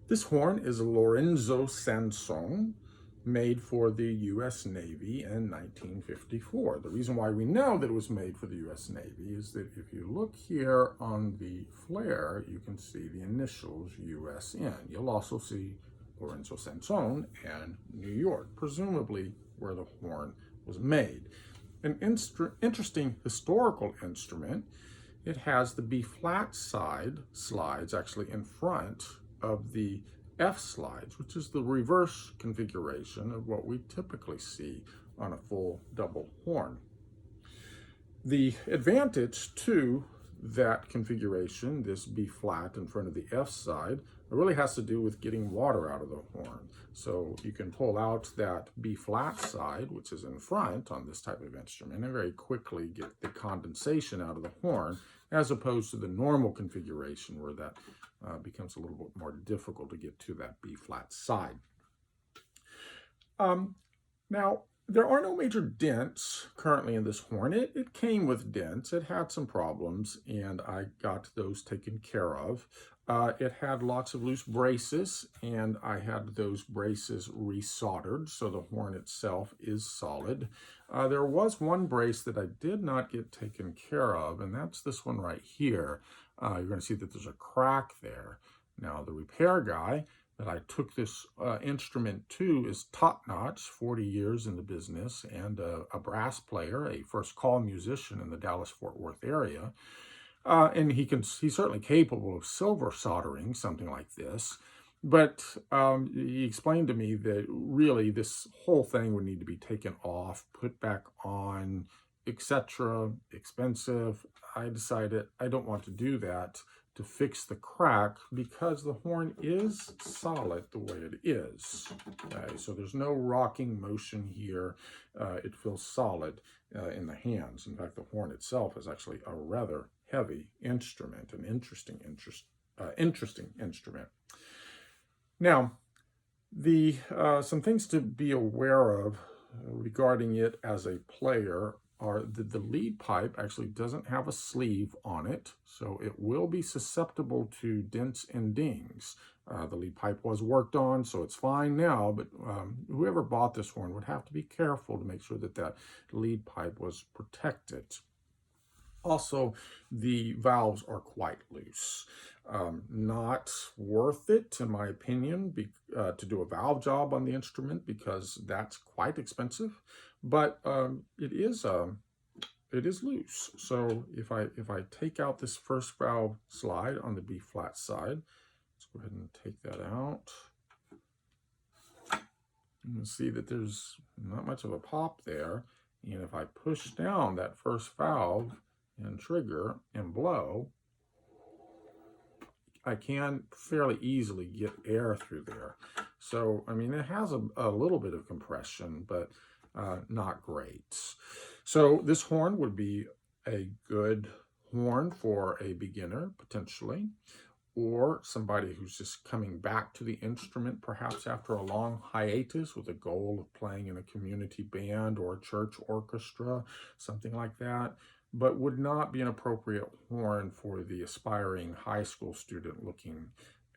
This horn is a Lorenzo Sansone, made for the U.S. Navy in 1954. The reason why we know that it was made for the U.S. Navy is that if you look here on the flare, you can see the initials USN. You'll also see Lorenzo Sansone and New York, presumably where the horn was made. An interesting historical instrument. It has the B-flat slides actually in front of the F slides, which is the reverse configuration of what we typically see on a full double horn. The advantage to that configuration, this B-flat in front of the F side, really has to do with getting water out of the horn. So you can pull out that B-flat side, which is in front on this type of instrument, and very quickly get the condensation out of the horn, as opposed to the normal configuration where that becomes a little bit more difficult to get to that B-flat side. Now, there are no major dents currently in this horn. It came with dents. It had some problems, and I got those taken care of. It had lots of loose braces, and I had those braces resoldered, so the horn itself is solid. There was one brace that I did not get taken care of, and that's this one right here. You're going to see that there's a crack there. Now, the repair guy that I took this instrument to is top-notch, 40 years in the business, and a brass player, a first-call musician in the Dallas-Fort Worth area. And he's certainly capable of silver soldering something like this. But he explained to me that really this whole thing would need to be taken off, put back on, etc. Expensive. I decided I don't want to do that to fix the crack because the horn is solid the way it is. Okay, so there's no rocking motion here. It feels solid in the hands. In fact, the horn itself is actually a rather heavy instrument, an interesting instrument. Now, some things to be aware of regarding it as a player are that the lead pipe actually doesn't have a sleeve on it, so it will be susceptible to dents and dings. The lead pipe was worked on, so it's fine now, but whoever bought this horn would have to be careful to make sure that that lead pipe was protected. Also, the valves are quite loose. Not worth it, in my opinion, to do a valve job on the instrument because that's quite expensive. But it is loose. So if I take out this first valve slide on the B-flat side, let's go ahead and take that out. You can see that there's not much of a pop there. And if I push down that first valve and trigger and blow, I can fairly easily get air through there. So, I mean, it has a little bit of compression, but not great. So this horn would be a good horn for a beginner, potentially, or somebody who's just coming back to the instrument, perhaps after a long hiatus with a goal of playing in a community band or a church orchestra, something like that, but would not be an appropriate horn for the aspiring high school student looking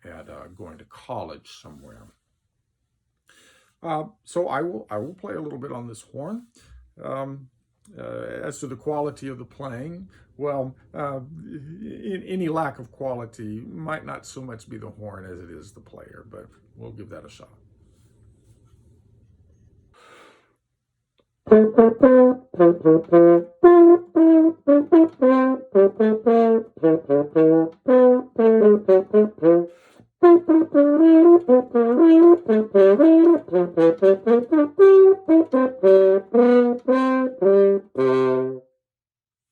at going to college somewhere. So I will play a little bit on this horn. As to the quality of the playing, well, any lack of quality might not so much be the horn as it is the player, but we'll give that a shot.